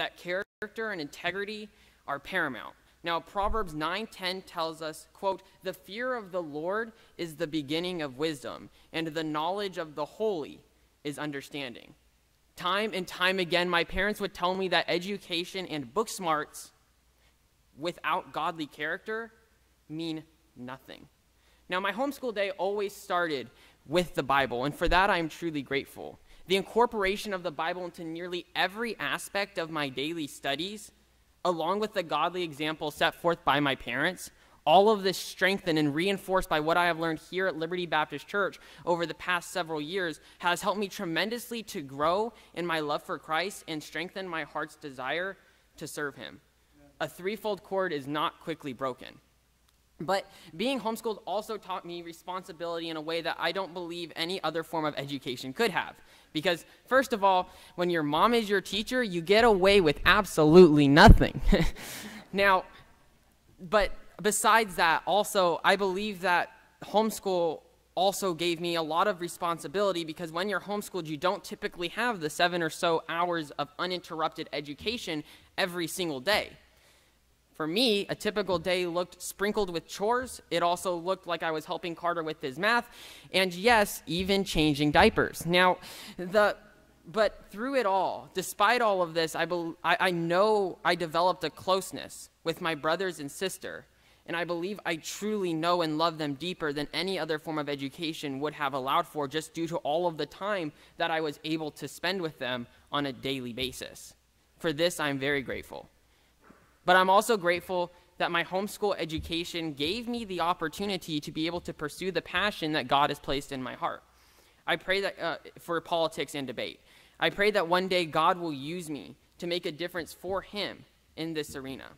that character and integrity are paramount. Now, Proverbs 9:10 tells us, quote, "The fear of the Lord is the beginning of wisdom, and the knowledge of the holy is understanding." Time and time again, my parents would tell me that education and book smarts without godly character mean nothing. Now, my homeschool day always started with the Bible, and for that I am truly grateful. The incorporation of the Bible into nearly every aspect of my daily studies, along with the godly example set forth by my parents, all of this strengthened and reinforced by what I have learned here at Liberty Baptist Church over the past several years has helped me tremendously to grow in my love for Christ and strengthen my heart's desire to serve him. A threefold cord is not quickly broken. But being homeschooled also taught me responsibility in a way that I don't believe any other form of education could have. Because first of all, when your mom is your teacher, you get away with absolutely nothing. Now, but besides that, also, I believe that homeschool also gave me a lot of responsibility because when you're homeschooled, you don't typically have the 7 or so hours of uninterrupted education every single day. For me, a typical day looked sprinkled with chores. It also looked like I was helping Carter with his math, and yes, even changing diapers. Now, but through it all, despite all of this, I know I developed a closeness with my brothers and sister, and I believe I truly know and love them deeper than any other form of education would have allowed for, just due to all of the time that I was able to spend with them on a daily basis. For this, I'm very grateful. But I'm also grateful that my homeschool education gave me the opportunity to be able to pursue the passion that God has placed in my heart. I pray that for politics and debate. I pray that one day God will use me to make a difference for him in this arena.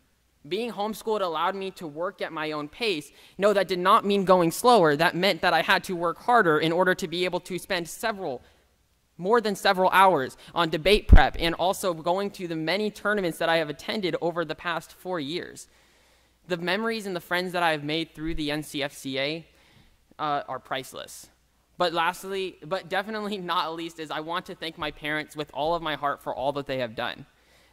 Being homeschooled allowed me to work at my own pace. No, that did not mean going slower. That meant that I had to work harder in order to be able to spend more than several hours on debate prep and also going to the many tournaments that I have attended over the past 4 years. The memories and the friends that I have made through the NCFCA are priceless. But lastly, but definitely not least, is I want to thank my parents with all of my heart for all that they have done.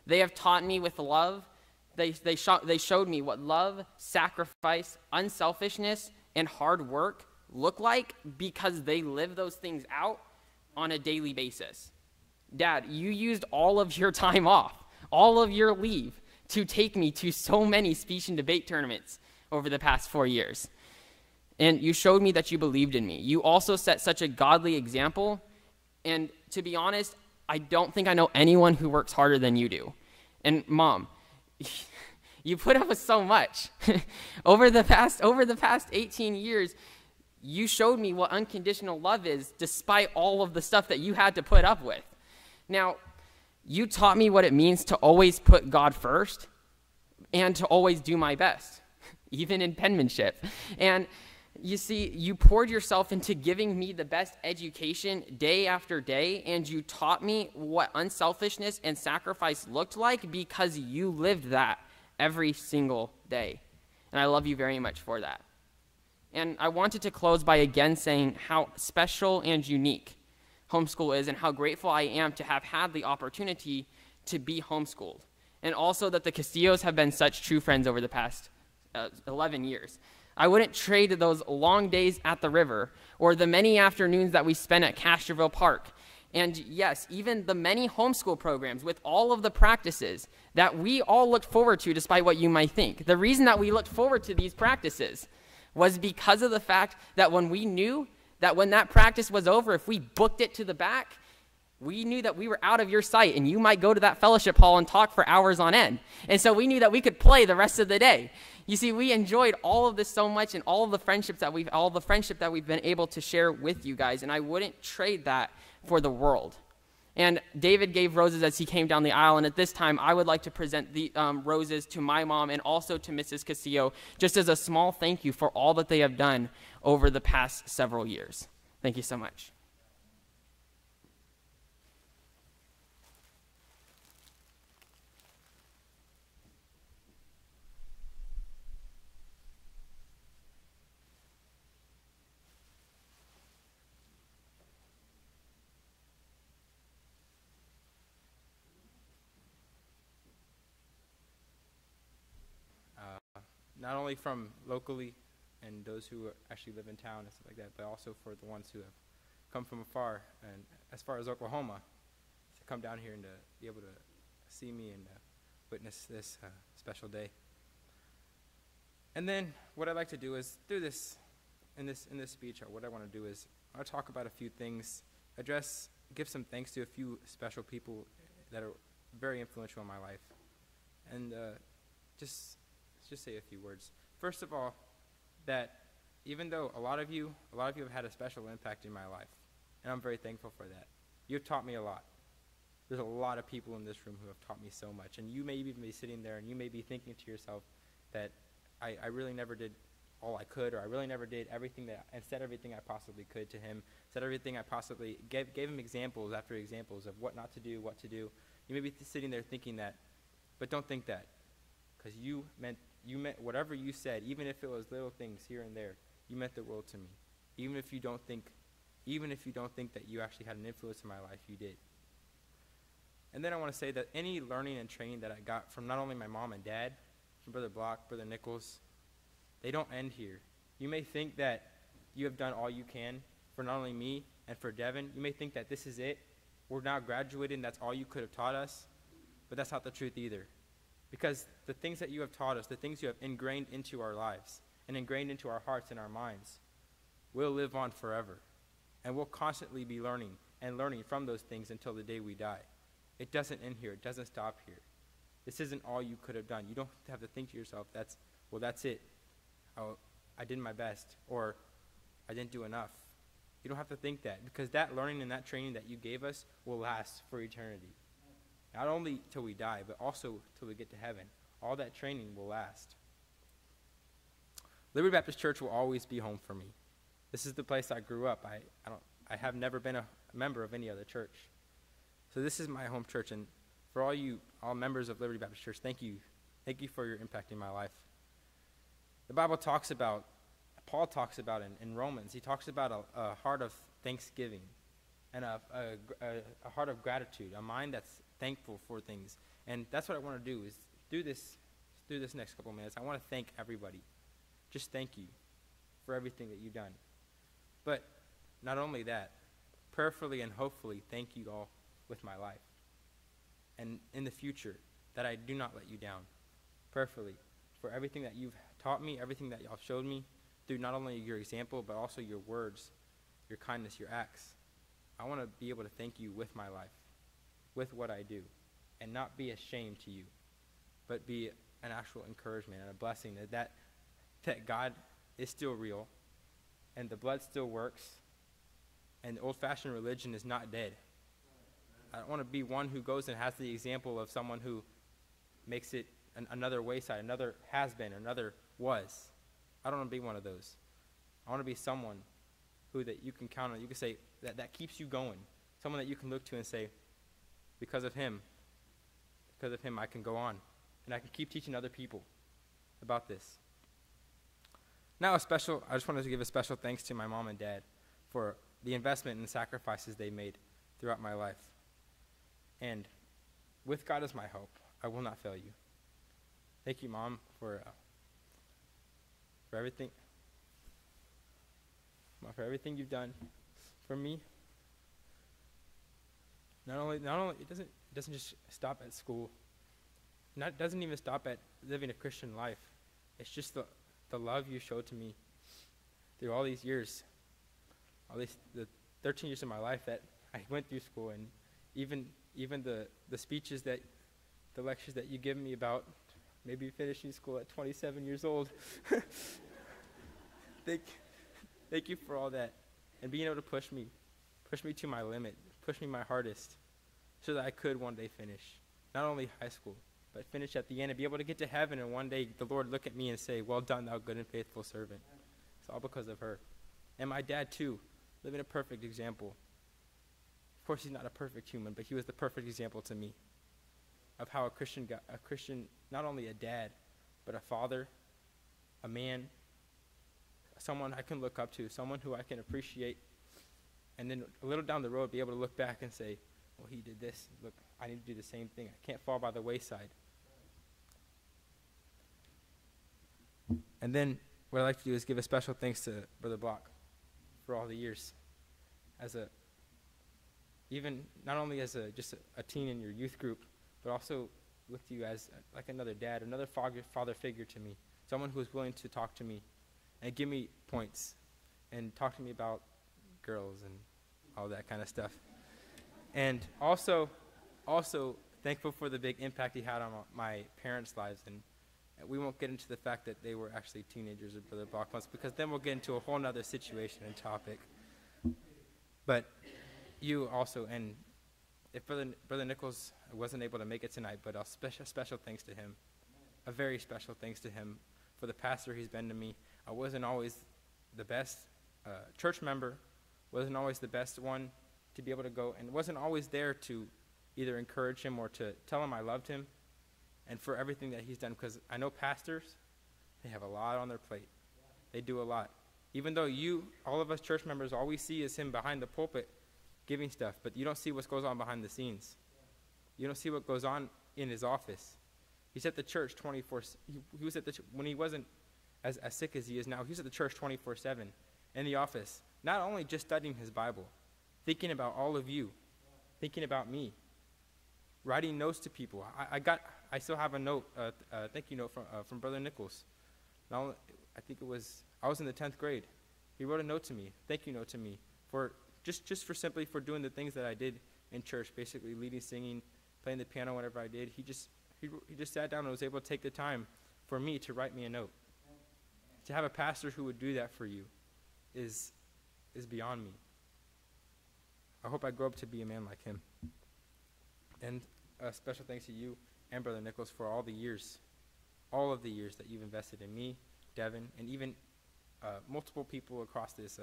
They have taught me with love. They showed me what love, sacrifice, unselfishness, and hard work look like because they live those things out on a daily basis. Dad, you used all of your time off, all of your leave to take me to so many speech and debate tournaments over the past 4 years. And you showed me that you believed in me. You also set such a godly example. And to be honest, I don't think I know anyone who works harder than you do. And Mom, you put up with so much. Over the past 18 years, you showed me what unconditional love is despite all of the stuff that you had to put up with. Now, you taught me what it means to always put God first and to always do my best, even in penmanship. And you see, you poured yourself into giving me the best education day after day, and you taught me what unselfishness and sacrifice looked like because you lived that every single day. And I love you very much for that. And I wanted to close by again saying how special and unique homeschool is and how grateful I am to have had the opportunity to be homeschooled. And also that the Castillos have been such true friends over the past 11 years. I wouldn't trade those long days at the river or the many afternoons that we spent at Castroville Park. And yes, even the many homeschool programs with all of the practices that we all looked forward to despite what you might think. The reason that we looked forward to these practices was because of the fact that when we knew that when that practice was over, if we booked it to the back, we knew that we were out of your sight and you might go to that fellowship hall and talk for hours on end. And so we knew that we could play the rest of the day. You see, we enjoyed all of this so much and all the friendship that we've been able to share with you guys, and I wouldn't trade that for the world. And David gave roses as he came down the aisle, and at this time, I would like to present the roses to my mom and also to Mrs. Castillo, just as a small thank you for all that they have done over the past several years. Thank you so much. not only from locally and those who actually live in town and stuff like that, but also for the ones who have come from afar, and as far as Oklahoma, to come down here and to be able to see me and witness this special day. And then what I'd like to do is, through this, in this speech, or what I want to do is, I want to talk about a few things, give some thanks to a few special people that are very influential in my life, and just say a few words. First of all, that even though a lot of you have had a special impact in my life, and I'm very thankful for that. You've taught me a lot. There's a lot of people in this room who have taught me so much, and you may even be sitting there and you may be thinking to yourself that I really never did all I could, or I really never did everything and said everything I possibly could to him, said everything I possibly, gave him examples after examples of what not to do, what to do. You may be sitting there thinking that, but don't think that, because you meant whatever you said, even if it was little things here and there, you meant the world to me. Even if you don't think that you actually had an influence in my life, you did. And then I want to say that any learning and training that I got from not only my mom and dad, from Brother Block, Brother Nichols, they don't end here. You may think that you have done all you can for not only me and for Devin. You may think that this is it. We're now graduating, that's all you could have taught us. But that's not the truth either. Because the things that you have taught us, the things you have ingrained into our lives and ingrained into our hearts and our minds, will live on forever. And we'll constantly be learning from those things until the day we die. It doesn't end here. It doesn't stop here. This isn't all you could have done. You don't have to think to yourself, that's it. Oh, I did my best, or I didn't do enough. You don't have to think that, because that learning and that training that you gave us will last for eternity. Not only till we die, but also till we get to heaven. All that training will last. Liberty Baptist Church will always be home for me. This is the place I grew up. I have never been a member of any other church. So this is my home church, and for all members of Liberty Baptist Church, thank you. Thank you for your impact in my life. The Bible talks about, Paul talks about in Romans, he talks about a heart of thanksgiving and a heart of gratitude, a mind that's thankful for things. And that's what I want to do, is through this next couple minutes, I want to thank everybody. Just thank you for everything that you've done. But not only that, prayerfully and hopefully thank you all with my life. And in the future, that I do not let you down. Prayerfully, for everything that you've taught me, everything that y'all showed me, through not only your example, but also your words, your kindness, your acts. I want to be able to thank you with my life, with what I do, and not be ashamed to you, but be an actual encouragement and a blessing that God is still real, and the blood still works, and old-fashioned religion is not dead. I don't want to be one who goes and has the example of someone who makes it another wayside, another has been, another was. I don't want to be one of those. I want to be someone who that you can count on, you can say, that keeps you going. Someone that you can look to and say, because of him I can go on. And I can keep teaching other people about this. Now I just wanted to give a special thanks to my mom and dad for the investment and sacrifices they made throughout my life. And with God as my hope, I will not fail you. Thank you, Mom, for everything. Mom, for everything you've done for me. Not only it doesn't just stop at school. It doesn't even stop at living a Christian life. It's just the love you showed to me through all these years, the 13 years of my life that I went through school, and even the speeches the lectures that you give me about maybe finishing school at 27 years old. Thank you for all that, and being able to push me to my limit, push me my hardest, so that I could one day finish, not only high school, but finish at the end and be able to get to heaven, and one day the Lord look at me and say, well done, thou good and faithful servant. It's all because of her. And my dad, too, living a perfect example. Of course, he's not a perfect human, but he was the perfect example to me of how a Christian, not only a dad, but a father, a man, someone I can look up to, someone who I can appreciate, and then a little down the road be able to look back and say, well, he did this. Look, I need to do the same thing. I can't fall by the wayside. And then what I'd like to do is give a special thanks to Brother Block for all the years. Even not only as just a teen in your youth group, but also with you as like another dad, another father figure to me, someone who was willing to talk to me and give me points and talk to me about girls and all that kind of stuff. And also thankful for the big impact he had on my parents' lives. And we won't get into the fact that they were actually teenagers of Brother Block once, because then we'll get into a whole nother situation and topic. But you also, and if Brother Nichols wasn't able to make it tonight, but a special thanks to him, a very special thanks to him for the pastor he's been to me. I wasn't always the best church member, wasn't always the best one to be able to go, and wasn't always there to either encourage him or to tell him I loved him, and for everything that he's done, because I know pastors, they have a lot on their plate. They do a lot. Even though all of us church members, all we see is him behind the pulpit giving stuff, but you don't see what goes on behind the scenes. You don't see what goes on in his office. He's at the church 24. He was at the when he wasn't as sick as he is now. He was at the church 24/7 in the office, not only just studying his Bible, thinking about all of you, thinking about me, writing notes to people. I still have a note, thank you note from Brother Nichols. Now, I think I was in the 10th grade. He wrote a note to me, thank you note to me, for just for simply for doing the things that I did in church, basically leading, singing, playing the piano, whatever I did. He just sat down and was able to take the time for me to write me a note. To have a pastor who would do that for you is beyond me. I hope I grow up to be a man like him. And a special thanks to you and Brother Nichols for all of the years that you've invested in me, Devin, and even multiple people across this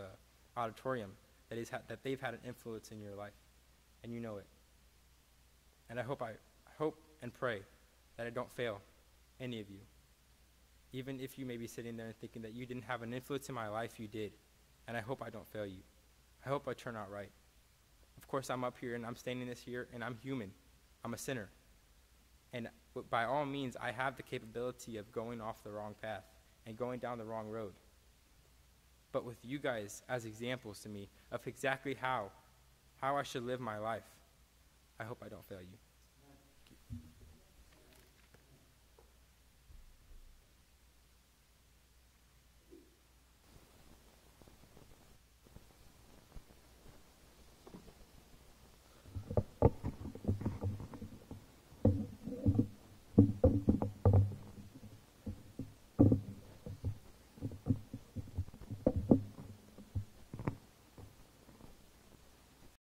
auditorium that they've had an influence in your life, and you know it. And I hope and pray that I don't fail any of you. Even if you may be sitting there and thinking that you didn't have an influence in my life, you did. And I hope I don't fail you. I hope I turn out right. Of course, I'm up here and I'm standing this here and I'm human. I'm a sinner. And by all means, I have the capability of going off the wrong path and going down the wrong road. But with you guys as examples to me of exactly how I should live my life, I hope I don't fail you.